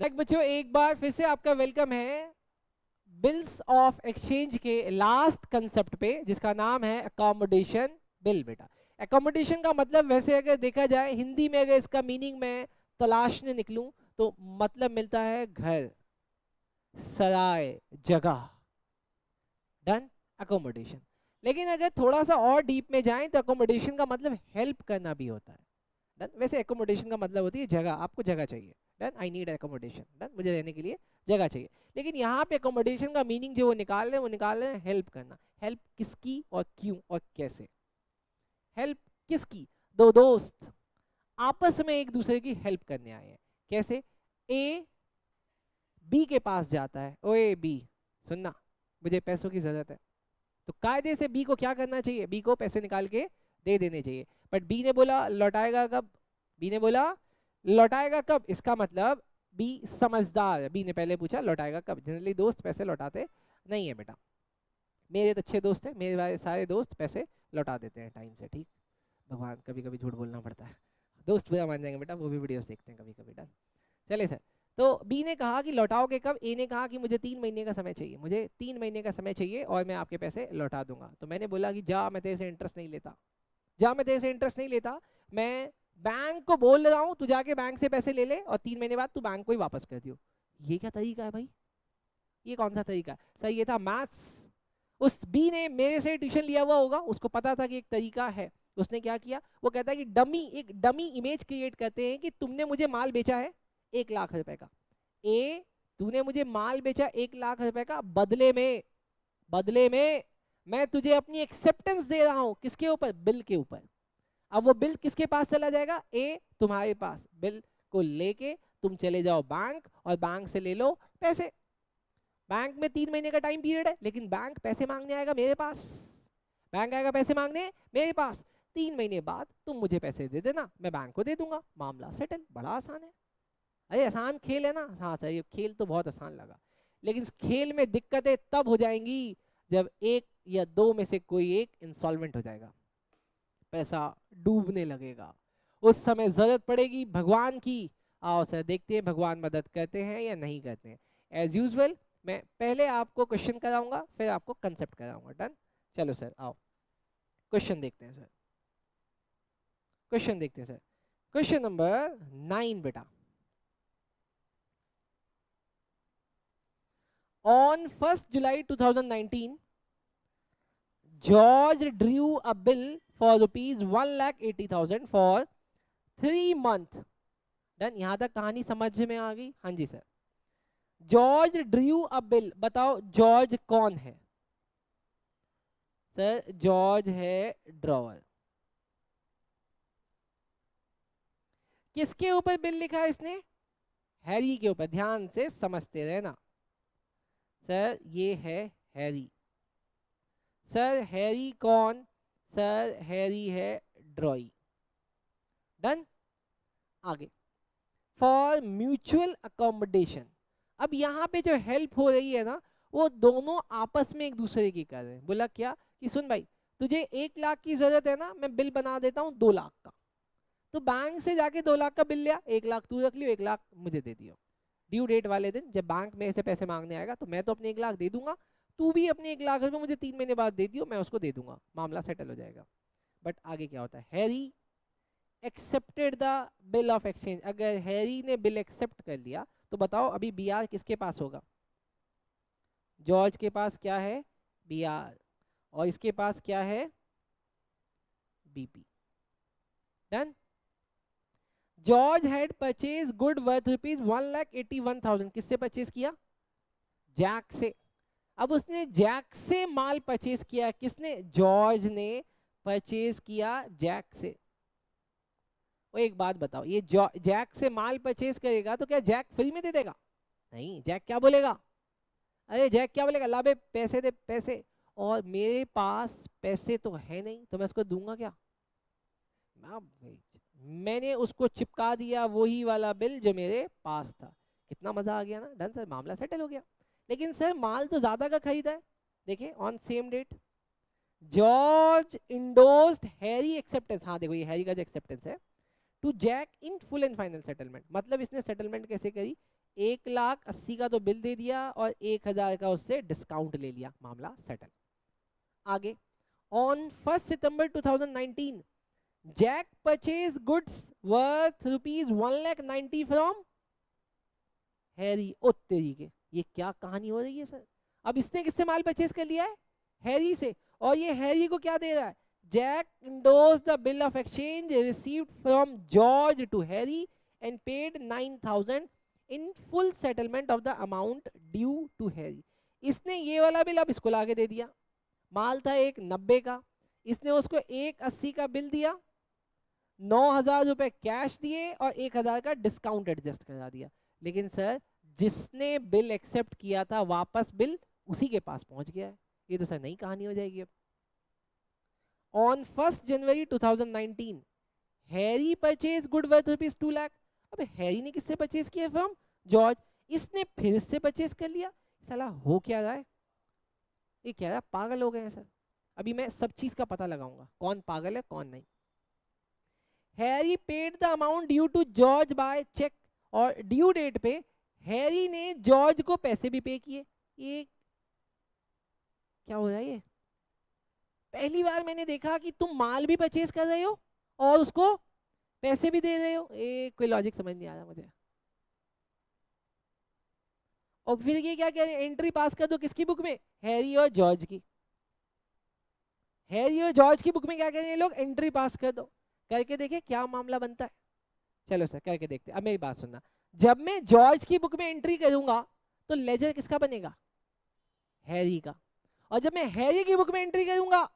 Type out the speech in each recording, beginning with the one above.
Next बच्चों एक बार फिर से आपका वेलकम है बिल्स ऑफ एक्सचेंज के लास्ट कंसेप्ट पे, जिसका नाम है अकोमोडेशन बिल। बेटा अकोमोडेशन का मतलब वैसे अगर देखा जाए हिंदी में, अगर इसका मीनिंग मैं तलाशने निकलूं तो मतलब मिलता है घर, सराय, जगह। Done, accommodation. लेकिन अगर थोड़ा सा और डीप में जाएं तो अकोमोडेशन का मतलब हेल्प करना भी होता है। डन, वैसे एकोमोडेशन का मतलब होती है जगह, आपको जगह चाहिए। Done, I need accommodation, done, मुझे रहने के लिए जगह चाहिए। लेकिन यहाँ पे एकोमोडेशन का मीनिंग जो वो निकाल रहे हैं, वो निकाल रहे हैं हेल्प करना। हेल्प किसकी और क्यों और कैसे? हेल्प किसकी? दो दोस्त आपस में एक दूसरे की हेल्प करने आए हैं। कैसे? ए बी के पास जाता है, ओए बी सुनना, मुझे पैसों की जरूरत है। तो कायदे से बी को क्या करना चाहिए? बी को पैसे निकाल के दे देने चाहिए। बट बी ने बोला लौटाएगा कब? बी ने बोला लौटाएगा कब? इसका मतलब बी समझदार है। बी ने पहले पूछा लौटाएगा कब। जनरली दोस्त पैसे लौटाते नहीं है बेटा। मेरे तो अच्छे दोस्त हैं, मेरे सारे दोस्त पैसे लौटा देते हैं टाइम से। ठीक, भगवान कभी कभी झूठ बोलना पड़ता है, दोस्त बुरा मान जाएंगे बेटा, वो भी वीडियोस देखते हैं कभी कभी। डन, चले सर। तो बी ने कहा कि लौटाओगे कब? ए ने कहा कि मुझे 3 महीने का समय चाहिए, मुझे 3 महीने का समय चाहिए और मैं आपके पैसे लौटा दूंगा। तो मैंने बोला कि जा, मैं तेरे से इंटरेस्ट नहीं लेता, जा, मैं तेरे से इंटरेस्ट नहीं लेता, मैं बैंक को बोल रहा हूँ तू जाके बैंक से पैसे ले ले और 3 महीने बाद तू बैंक को ही वापस कर दियो। ये क्या तरीका है भाई? ये कौन सा तरीका है? सर ये था मैथ्स। उस बी ने मेरे से ट्यूशन लिया हुआ होगा, उसको पता था कि एक तरीका है। उसने क्या किया? वो कहता है कि एक डमी इमेज क्रिएट करते हैं कि तुमने मुझे माल बेचा है 1 लाख रुपए का। ए, तूने मुझे माल बेचा 1 लाख रुपए का, बदले में मैं तुझे अपनी एक्सेप्टेंस दे रहा हूं। किसके ऊपर? बिल के ऊपर। अब वो बिल किसके पास चला जाएगा? ए, तुम्हारे पास। बिल को लेके तुम चले जाओ बैंक और बैंक से ले लो पैसे। बैंक में 3 महीने का टाइम पीरियड है, लेकिन बैंक पैसे मांगने आएगा मेरे पास। बैंक आएगा पैसे मांगने मेरे पास। 3 महीने बाद तुम मुझे पैसे दे देना, मैं बैंक को दे दूंगा, मामला सेटल। बड़ा आसान है। अरे आसान खेल है ना? हाँ सर, ये खेल तो बहुत आसान लगा, लेकिन इस खेल में दिक्कतें तब हो जाएंगी जब एक या दो में से कोई एक इंसॉल्वेंट हो जाएगा, पैसा डूबने लगेगा। उस समय जरूरत पड़ेगी भगवान की। आओ सर देखते हैं भगवान मदद करते हैं या नहीं करते हैं। एज यूजुअल मैं पहले आपको क्वेश्चन कराऊंगा, फिर आपको कंसेप्ट कराऊंगा। डन, चलो सर आओ क्वेश्चन देखते हैं सर। क्वेश्चन देखते हैं सर। क्वेश्चन नंबर 9 बेटा। On 1st July 2019, George drew a bill for rupees 1,80,000 for 3 months. Done, यहां तक कहानी समझ में आ गई? हाँ जी sir. George drew a bill, बताओ जॉर्ज कौन है? सर जॉर्ज है ड्रॉवर। किसके ऊपर बिल लिखा है इसने? हैरी के ऊपर। ध्यान से समझते रहना। सर ये है हैरी। सर हैरी कौन? सर हैरी है ड्रॉई। डन, आगे। For mutual accommodation. अब यहाँ पे जो हेल्प हो रही है ना, वो दोनों आपस में एक दूसरे की कर रहे हैं। बोला क्या कि सुन भाई, तुझे 1 लाख की जरूरत है ना, मैं बिल बना देता हूँ 2 लाख का। तो बैंक से जाके 2 लाख का बिल लिया, 1 लाख तू रख लियो, 1 लाख मुझे दे दियो। ड्यू डेट वाले दिन जब बैंक में से पैसे मांगने आएगा तो मैं तो अपने 1 लाख दे दूंगा, तू भी अपने 1 लाख रुपए मुझे 3 महीने बाद दे दियो, मैं उसको दे दूंगा, मामला सेटल हो जाएगा। बट आगे क्या होता है? Harry accepted the bill of exchange. अगर हैरी ने बिल एक्सेप्ट कर लिया तो बताओ अभी बीआर किसके पास होगा? जॉर्ज के पास क्या है? बीआर। और इसके पास क्या है? BP. Done. George had purchase good worth rupees 1,81,000। किससे परचेज किया? जैक से। अब उसने जैक से माल परचेज किया। किसने? जॉर्ज ने परचेज किया जैक से। और एक बात बताओ, ये जैक से माल परचेज करेगा तो क्या जैक फ्री में दे देगा? नहीं, जैक क्या बोलेगा? अरे जैक क्या बोलेगा? ला बे पैसे दे पैसे। और मेरे पास पैसे तो है नहीं, तो मैं उसको दूंगा क्या? मैंने उसको चिपका दिया वही वाला बिल जो मेरे पास था। कितना मजा आ गया ना? डन सर, मामला सेटल हो गया। लेकिन सर माल तो ज्यादा का खरीदा है। देखिए on same date George endorsed Harry acceptance. हाँ देखो, ये हैरी का जो एक्सेप्टेंस है to Jack in full and final settlement. मतलब इसने सेटलमेंट कैसे करी? 1,80,000 का तो बिल दे दिया और 1,000 का उससे डिस्काउंट ले लिया, मामला सेटल। आगे, on 1 September 2019 Jack purchase goods worth ₹1,90,000 from Harry. ओ तेरी के, ये क्या कहानी हो रही है सर? अब इसने किससे माल परचेज कर लिया है? हैरी से। और ये हैरी को क्या दे रहा है? Jack endorsed the bill of exchange received from George to Harry and paid 9,000 in full settlement of the amount due to Harry। इसने ये वाला बिल अब इसको लाके दे दिया। माल था 1,90 का, इसने उसको 1,80 का बिल दिया, 9,000 रुपए कैश दिए और 1,000 का डिस्काउंट एडजस्ट करा दिया। लेकिन सर जिसने बिल एक्सेप्ट किया था वापस बिल उसी के पास पहुंच गया है। ये तो सर नई कहानी हो जाएगी अब। On 1 January 2019 Harry purchase good worth ₹2 lakh. अब हैरी ने किससे परचेज किया? From George. इसने फिर इससे परचेज कर लिया। साला हो क्या रहा है? ये कह रहा है पागल हो गए हैं सर। अभी मैं सब चीज का पता लगाऊंगा कौन पागल है कौन नहीं। Harry paid the amount due to George by cheque, और ड्यू डेट पे हैरी ने जॉर्ज को पैसे भी पे किए। ये क्या हो रहा है? ये पहली बार मैंने देखा कि तुम माल भी परचेज कर रहे हो और उसको पैसे भी दे रहे हो। ये कोई लॉजिक समझ नहीं आ रहा मुझे। और फिर ये क्या कह रहे हैं? एंट्री पास कर दो किसकी बुक में? हैरी और जॉर्ज की। हैरी और जॉर्ज की बुक में क्या कह रहे हैं लोग? एंट्री पास कर दो। करके देखे क्या मामला बनता है। चलो सर करके देखते। अब मेरी बात सुनना, जब मैं जॉर्ज की बुक में एंट्री करूंगा तो लेजर किसका बनेगा? हैरी का। और जब मैं हैरी की बुक में एंट्री करूंगा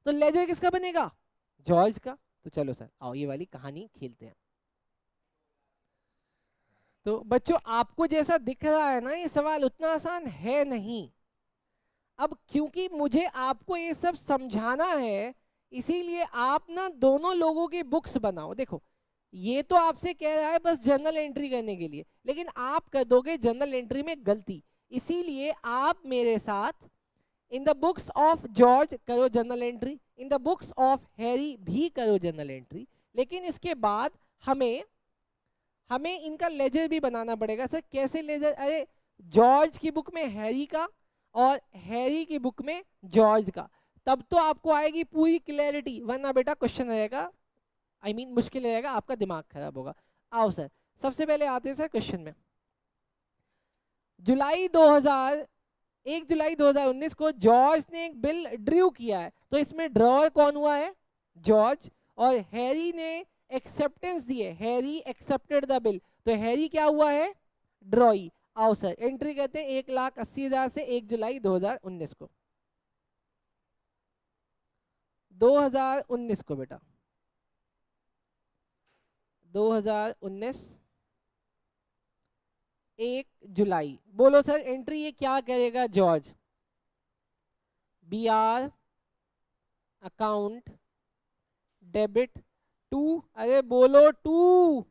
तो लेजर किसका बनेगा? जॉर्ज का। तो चलो सर आओ ये वाली कहानी खेलते हैं। तो बच्चों आपको जैसा दिख रहा है ना ये सवाल उतना आसान है नहीं। अब क्योंकि मुझे आपको ये सब समझाना है इसीलिए आप ना दोनों लोगों की बुक्स बनाओ। देखो ये तो आपसे कह रहा है बस जर्नल एंट्री करने के लिए, लेकिन आप कर दोगे जर्नल एंट्री में गलती। इसीलिए आप मेरे साथ in the books of George करो journal entry, in the books of Harry भी करो जर्नल एंट्री। लेकिन इसके बाद हमें इनका लेजर भी बनाना पड़ेगा। सर कैसे लेजर? अरे जॉर्ज की बुक में हैरी का और हैरी की बुक में जॉर्ज का, तब तो आपको आएगी पूरी क्लैरिटी, वरना बेटा क्वेश्चन रहेगा मुश्किल रहेगा, आपका दिमाग खराब होगा। आओ सर सबसे पहले आते हैं सर क्वेश्चन में। 1 जुलाई 2019 को जॉर्ज ने एक बिल ड्रू किया है, तो इसमें ड्रॉअर कौन हुआ है? जॉर्ज। और हैरी ने एक्सेप्टेंस दी है, हैरी एक्सेप्टेड द बिल, तो हैरी क्या हुआ है? ड्रॉई। आओ सर एंट्री करते हैं 1,80,000 से 1 जुलाई 2019 को। 2019 को बेटा 2019 1 जुलाई। बोलो सर एंट्री ये क्या करेगा George? BR account debit to, अरे बोलो टू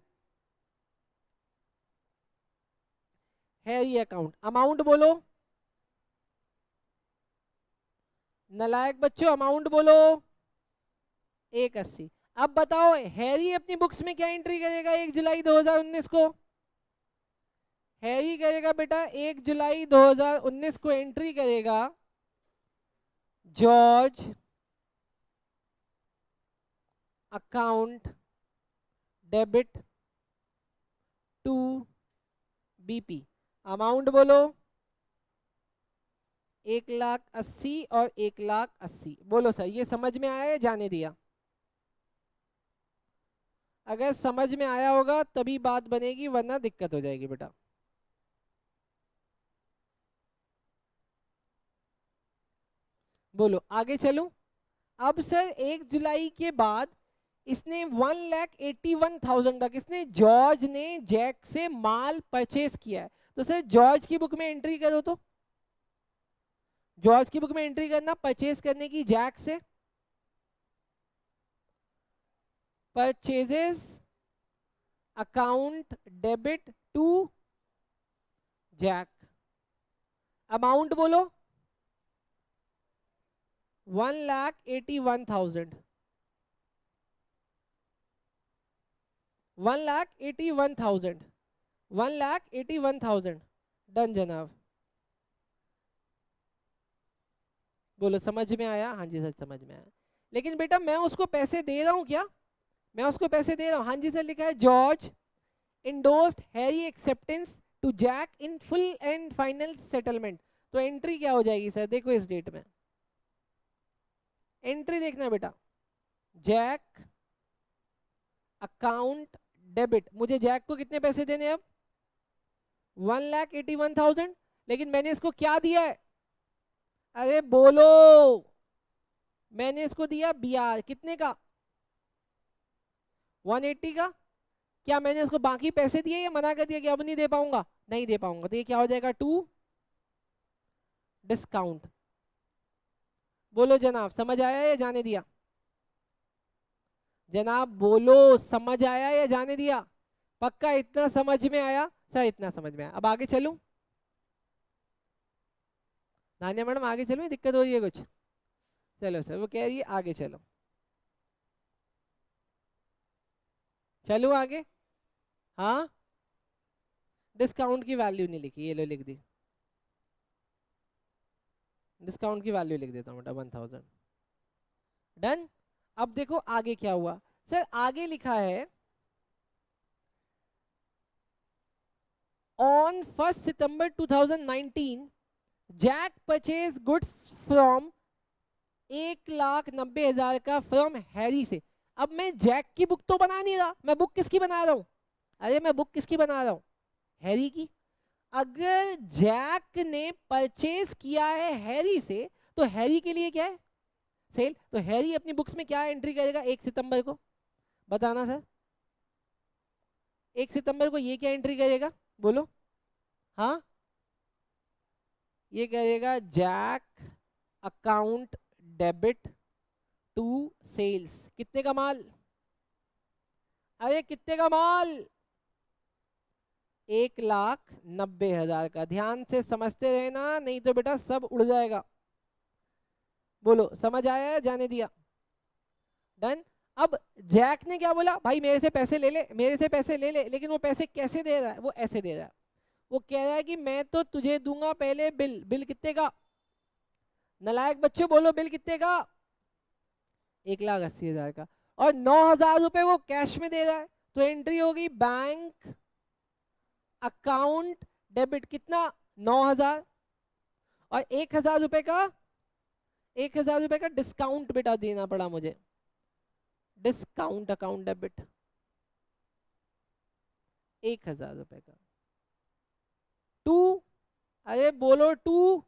हैरी अकाउंट। अमाउंट बोलो, नलायक बच्चों अमाउंट बोलो 1,80। अब बताओ हैरी अपनी बुक्स में क्या एंट्री करेगा 1 जुलाई 2019 को? हैरी करेगा बेटा 1 जुलाई 2019 को एंट्री करेगा George account debit to BP। Amount बोलो 1,80,000 और 1,80,000। बोलो सर ये समझ में आया या जाने दिया? अगर समझ में आया होगा तभी बात बनेगी, वरना दिक्कत हो जाएगी बेटा। बोलो आगे चलूं? अब सर 1 जुलाई के बाद इसने 1,81,000 का किसने? जॉर्ज ने जैक से माल परचेस किया है, तो सर जॉर्ज की बुक में एंट्री करो। तो जॉर्ज की बुक में एंट्री करना परचेस करने की जैक से, purchases account debit to Jack. Amount बोलो 1,81,000। 1,81,000 1,81,000। डन जनाब। बोलो समझ में आया? हाँ जी सर समझ में आया। लेकिन बेटा मैं उसको पैसे दे रहा हूँ क्या? मैं उसको पैसे दे रहा हूँ। हाँ जी सर लिखा है George endorsed Harry acceptance to Jack in full and final settlement. तो एंट्री क्या हो जाएगी सर? देखो इस डेट में एंट्री देखना बेटा, जैक अकाउंट डेबिट। मुझे जैक को कितने पैसे देने अब? 1,81,000। लेकिन मैंने इसको क्या दिया है? अरे बोलो, मैंने इसको दिया ब्याज कितने का? 180 का। क्या मैंने इसको बाकी पैसे दिए या मना कर दिया कि अब नहीं दे पाऊंगा? नहीं दे पाऊंगा। तो ये क्या हो जाएगा? To discount. बोलो जनाब समझ आया या जाने दिया? जनाब बोलो समझ आया या जाने दिया? पक्का इतना समझ में आया? सर इतना समझ में आया। अब आगे चलूं? नानिया मैडम आगे चलूं, दिक्कत हो रही है कुछ? चलो सर, वो कह रही है आगे चलो। चलूं आगे? हाँ, डिस्काउंट की वैल्यू नहीं लिखी, ये लो लिख दी। डिस्काउंट की वैल्यू लिख देता हूँ बेटा 1,000। डन। अब देखो आगे क्या हुआ सर। आगे लिखा है on 1 September 2019 Jack purchase goods from 1,90,000 का फ्रॉम हैरी से। अब मैं जैक की बुक तो बना नहीं रहा, मैं बुक किसकी बना रहा हूं? अरे मैं बुक किसकी बना रहा हूं? हैरी की। अगर जैक ने परचेज किया है हैरी से तो हैरी के लिए क्या है? सेल। तो हैरी अपनी बुक्स में क्या एंट्री करेगा 1 सितंबर को? बताना सर। 1 सितंबर को ये क्या एंट्री करेगा? बोलो। हाँ, ये करेगा Jack account debit to sales. कितने का माल? अरे कितने का माल? 1,90,000 का। ध्यान से समझते रहना, नहीं तो बेटा सब उड़ जाएगा। बोलो समझ आया है जाने दिया? डन। अब जैक ने क्या बोला? भाई मेरे से पैसे ले ले, मेरे से पैसे ले ले। लेकिन वो पैसे कैसे दे रहा है? वो ऐसे दे रहा है। वो कह रहा है कि मैं तो तुझे दूंगा पहले बिल। बिल कितने का? नलायक बच्चों बोलो बिल कितने का? 1,80,000 का। और 9,000 रुपए वो कैश में दे रहा है। तो एंट्री होगी बैंक अकाउंट डेबिट। कितना? 9,000। और 1,000 रुपए का, 1,000 रुपए का डिस्काउंट बेटा देना पड़ा मुझे। डिस्काउंट अकाउंट डेबिट 1,000 रुपए का। टू, अरे बोलो टू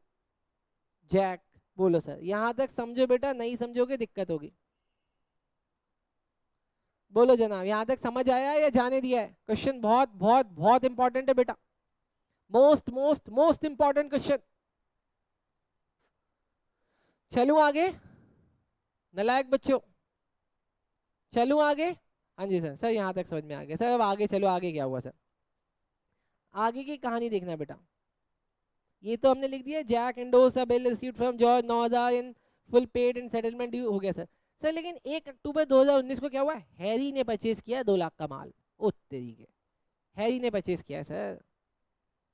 जैक। बोलो सर यहां तक समझो बेटा, नहीं समझोगे दिक्कत होगी। बोलो जनाब यहां तक समझ आया या जाने दिया है? क्वेश्चन बहुत बहुत बहुत इंपॉर्टेंट है बेटा, most most most important question. चलूं आगे नलायक बच्चों? चलूं आगे? हाँ जी सर। सर यहाँ तक समझ में आ गया सर। अब आगे चलो, आगे क्या हुआ सर? आगे की कहानी देखना बेटा। ये तो हमने लिख दिया Jack endorse a bill received from George 9,000 in full paid and settlement due हो गया सर। सर लेकिन 1 अक्टूबर 2019 को क्या हुआ? हैरी ने परचेज किया 2 लाख का माल। ओ तेरी के, हैरी ने परचेज किया है सर।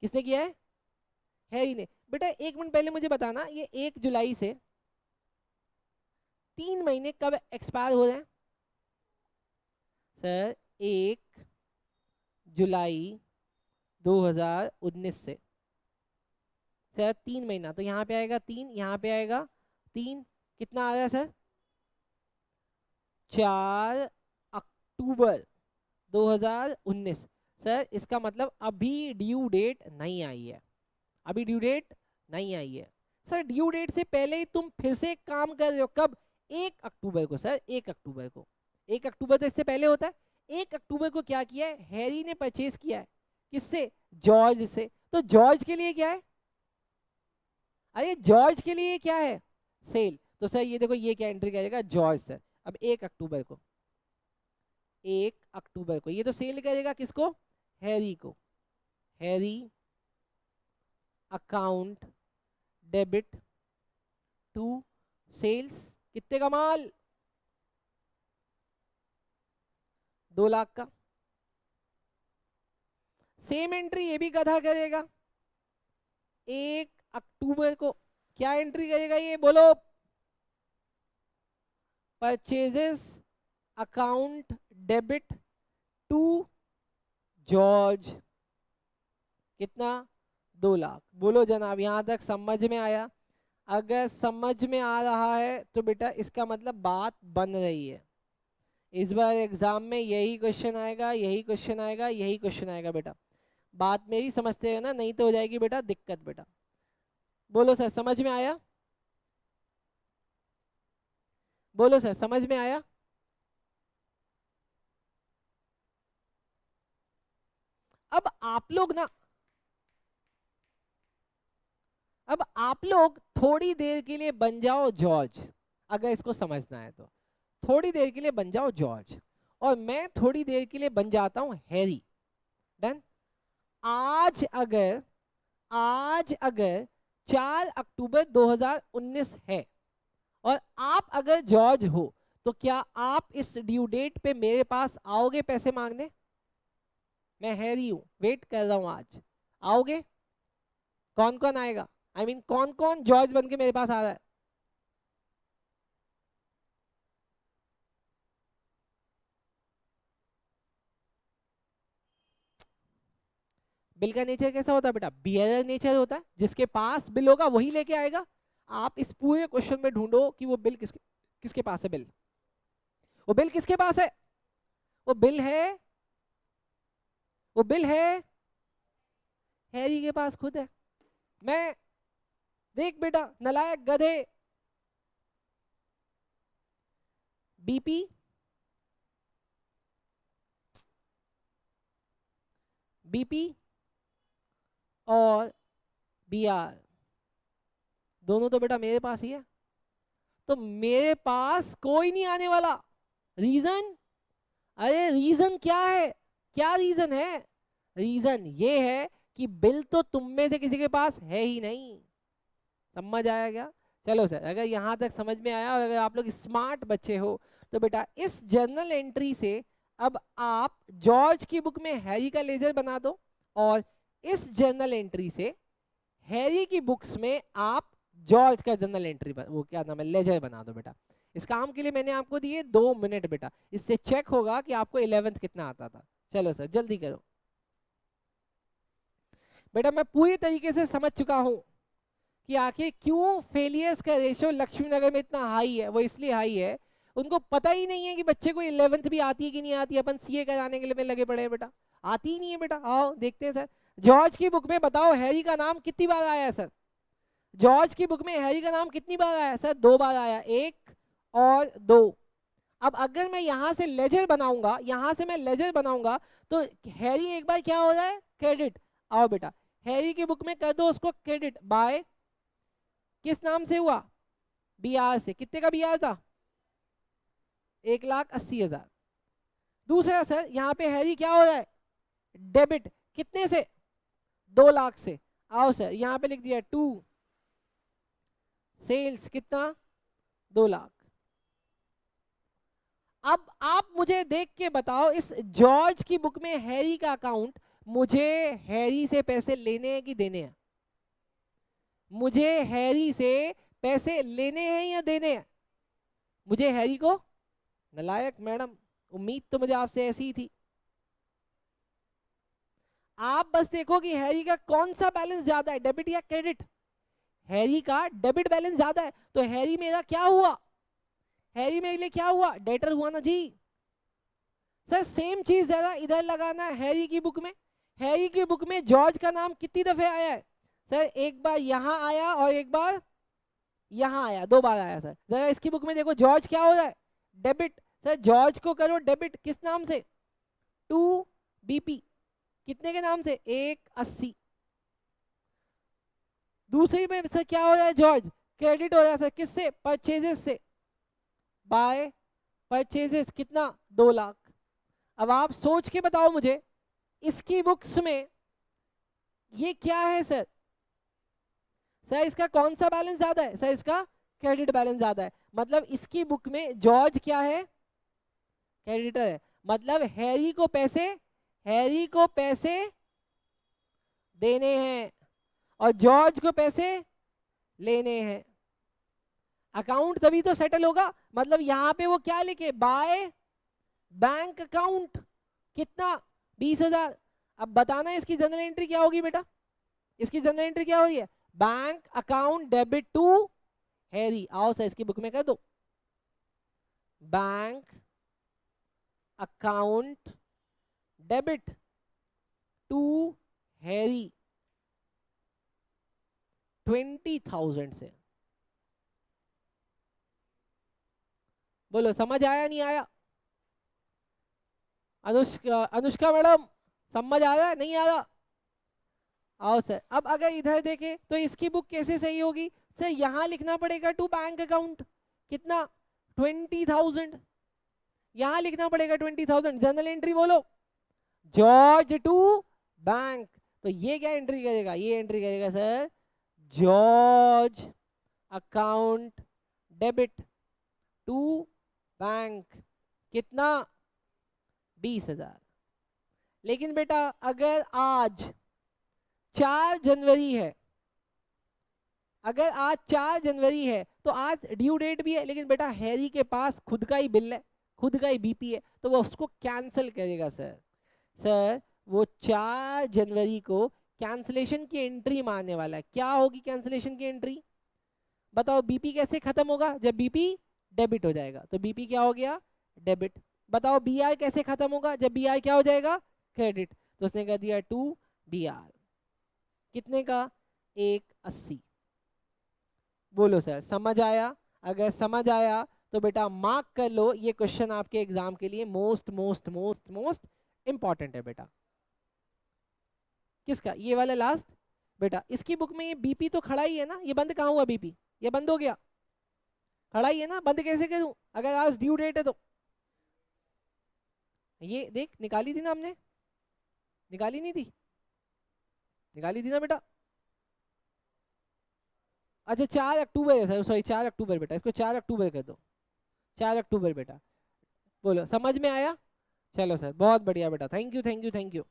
किसने किया है? हैरी ने। बेटा 1 मिनट पहले मुझे बताना, ये 1 जुलाई से 3 महीने कब एक्सपायर हो रहे हैं? सर 1 जुलाई 2019 से सर 3 महीना। तो यहाँ पे आएगा 3, यहाँ पे आएगा 3। कितना आ रहा है सर? 4 अक्टूबर 2019। सर इसका मतलब अभी ड्यू डेट नहीं आई है। अभी ड्यू डेट नहीं आई है। सर ड्यू डेट से पहले ही तुम फिर से काम कर रहे हो। कब? 1 अक्टूबर को सर। 1 अक्टूबर को। 1 अक्टूबर तो इससे पहले होता है। 1 अक्टूबर को क्या किया है? हैरी ने परचेज किया है। किससे? जॉर्ज से। तो जॉर्ज के लिए क्या है? अरे जॉर्ज के लिए क्या है? सेल। तो सर ये देखो, ये क्या एंट्री करेगा? George sir. अब 1 अक्टूबर को, 1 अक्टूबर को ये तो सेल करेगा किसको? हैरी को। Harry account debit to sales. कितने का माल? 2 लाख का। सेम एंट्री ये भी गधा करेगा। 1 अक्टूबर को क्या एंट्री करेगा ये बोलो? Purchases account debit to George, कितना? 2 लाख। बोलो जनाब, यहां तक समझ में आया? अगर समझ में आ रहा है तो बेटा इसका मतलब बात बन रही है। इस बार एग्जाम में यही क्वेश्चन आएगा, यही क्वेश्चन आएगा, यही क्वेश्चन आएगा बेटा। बात मेरी समझते हैं ना, नहीं तो हो जाएगी बेटा दिक्कत बेटा। बोलो सर समझ में आया? बोलो सर समझ में आया? अब आप लोग ना, अब आप लोग थोड़ी देर के लिए बन जाओ जॉर्ज, अगर इसको समझना है तो थोड़ी देर के लिए बन जाओ जॉर्ज, और मैं थोड़ी देर के लिए बन जाता हूं हैरी। डन? आज अगर 4 अक्टूबर 2019 है और आप अगर जॉर्ज हो, तो क्या आप इस ड्यू डेट पे मेरे पास आओगे पैसे मांगने? मैं हैरी हूं, वेट कर रहा हूं, आज आओगे? कौन कौन आएगा? I mean, कौन कौन जॉर्ज बन के मेरे पास आ रहा है? बिल का नेचर कैसा होता है बेटा? बियरर नेचर होता है, जिसके पास बिल होगा वही लेके आएगा। आप इस पूरे क्वेश्चन में ढूंढो कि वो बिल किसके किसके पास है। बिल, वो बिल किसके पास है? वो बिल है, वो बिल है हैरी के पास खुद है। मैं, देख बेटा नलायक गधे, बीपी बीपी और बीआर दोनों तो बेटा मेरे पास ही है, तो मेरे पास कोई नहीं आने वाला। रीजन? अरे रीजन क्या है? क्या रीजन है? रीजन ये है कि बिल तो तुम में से किसी के पास है ही नहीं। समझ आया क्या? चलो सर, अगर यहां तक समझ में आया और अगर आप लोग स्मार्ट बच्चे हो तो बेटा इस जर्नल एंट्री से अब आप जॉर्ज की बुक में हैरी का लेजर बना दो, और इस जर्नल एंट्री से हैरी की बुक्स में आप जॉर्ज का जर्नल एंट्री वो क्या नाम है, लेजर बना दो बेटा। इस काम के लिए मैंने आपको दिए 2 मिनट बेटा, इससे चेक होगा कि आपको 11th कितना आता था। चलो सर जल्दी करो बेटा। मैं पूरी तरीके से समझ चुका हूं कि आखिर क्यों फेलियर्स का रेशियो लक्ष्मी नगर में इतना हाई है। वो इसलिए हाई है, उनको पता ही नहीं है कि बच्चे को 11th भी आती है कि नहीं आती है। अपन सीए कराने के लिए लगे पड़े हैं बेटा, आती ही नहीं है बेटा। आओ देखते हैं सर, जॉर्ज की बुक में बताओ हैरी का नाम कितनी बार आया है सर? जॉर्ज की बुक में हैरी का नाम कितनी बार आया सर? 2 बार आया, 1 और 2। अब अगर मैं यहां से लेजर बनाऊंगा, यहां से मैं लेजर बनाऊंगा, तो हैरी एक बार क्या हो रहा है? क्रेडिट। आओ बेटा हैरी की बुक में कर दो उसको क्रेडिट बाय, किस नाम से हुआ? बीआर से। कितने का बीआर था? 1,80,000। दूसरा सर यहाँ पे हैरी क्या हो रहा है? डेबिट। कितने से? 2 लाख से। आओ सर यहाँ पे लिख दिया 2 सेल्स कितना? 2 लाख। अब आप मुझे देख के बताओ, इस जॉर्ज की बुक में हैरी का अकाउंट, मुझे हैरी से पैसे लेने हैं कि देने हैं? मुझे हैरी से पैसे लेने हैं या देने हैं? मुझे हैरी को, नालायक मैडम, उम्मीद तो मुझे आपसे ऐसी ही थी। आप बस देखो कि हैरी का कौन सा बैलेंस ज्यादा है, डेबिट या क्रेडिट? हैरी का डेबिट बैलेंस ज्यादा है, तो हैरी मेरा क्या हुआ? हैरी मेरे लिए क्या हुआ? डेटर हुआ ना जी। सर सेम चीज जरा इधर लगाना है हैरी की बुक में। हैरी की बुक में जॉर्ज का नाम कितनी दफे आया है सर? एक बार यहां आया और एक बार यहां आया, 2 बार आया सर। जरा इसकी बुक में देखो जॉर्ज क्या हो रहा है? डेबिट। सर जॉर्ज को करो डेबिट, किस नाम से? 2 बीपी। कितने के नाम से? 1,80। दूसरी में सर क्या हो रहा है? जॉर्ज क्रेडिट हो रहा है सर, किससे? परचेजेस से, बाय परचेजेस कितना? 2 लाख। अब आप सोच के बताओ मुझे, इसकी बुक्स में ये क्या है सर? सर इसका कौन सा बैलेंस ज्यादा है? सर इसका क्रेडिट बैलेंस ज्यादा है। मतलब इसकी बुक में जॉर्ज क्या है? क्रेडिटर है। मतलब हैरी को पैसे देने हैं और जॉर्ज को पैसे लेने हैं। अकाउंट तभी तो सेटल होगा, मतलब यहां पे वो क्या लिखे, बाय बैंक अकाउंट, कितना 20,000। अब बताना इसकी जनरल एंट्री क्या होगी बेटा, इसकी जनरल एंट्री क्या होगी, bank account debit to Harry. आओ सर इसकी बुक में कर दो, bank account debit to Harry 20,000 से। बोलो समझ आया नहीं आया? अनुष्का, अनुष्का मैडम समझ आ रहा है नहीं आ रहा? आओ सर, अब अगर इधर देखें तो इसकी बुक कैसे सही होगी सर, यहां लिखना पड़ेगा टू बैंक अकाउंट, कितना 20,000, यहां लिखना पड़ेगा 20,000। जनरल एंट्री बोलो, जॉर्ज टू बैंक, तो ये क्या एंट्री करेगा, ये एंट्री करेगा sir George account debit to bank, कितना 20,000। लेकिन बेटा अगर आज 4 जनवरी है, अगर आज 4 जनवरी है तो आज ड्यू डेट भी है, लेकिन बेटा हैरी के पास खुद का ही बिल है, खुद का ही बीपी है, तो वो उसको कैंसिल करेगा सर। सर वो 4 जनवरी को कैंसिलेशन की एंट्री मारने वाला है। क्या होगी कैंसिलेशन की एंट्री, बताओ? बीपी कैसे खत्म होगा, जब बीपी डेबिट हो जाएगा, तो बीपी क्या हो गया, डेबिट। बताओ बीआर कैसे खत्म होगा, जब बीआर क्या हो जाएगा, क्रेडिट। तो उसने कर दिया टू बीआर, कितने का, 180। बोलो सर समझ आया? अगर समझ आया तो बेटा मार्क कर लो, ये क्वेश्चन आपके एग्जाम के लिए most most most most important है बेटा। किसका, ये वाला लास्ट बेटा, इसकी बुक में ये बीपी तो खड़ा ही है ना, ये बंद कहाँ हुआ, बीपी ये बंद हो गया, खड़ा ही है ना, बंद कैसे करूं अगर आज ड्यू डेट है तो? ये देख निकाली थी ना हमने, निकाली नहीं थी, निकाली थी ना बेटा। अच्छा 4 अक्टूबर है सर, सॉरी 4 अक्टूबर बेटा, इसको 4 अक्टूबर कर दो, 4 अक्टूबर बेटा। बोलो समझ में आया? चलो सर बहुत बढ़िया बेटा, thank you thank you thank you.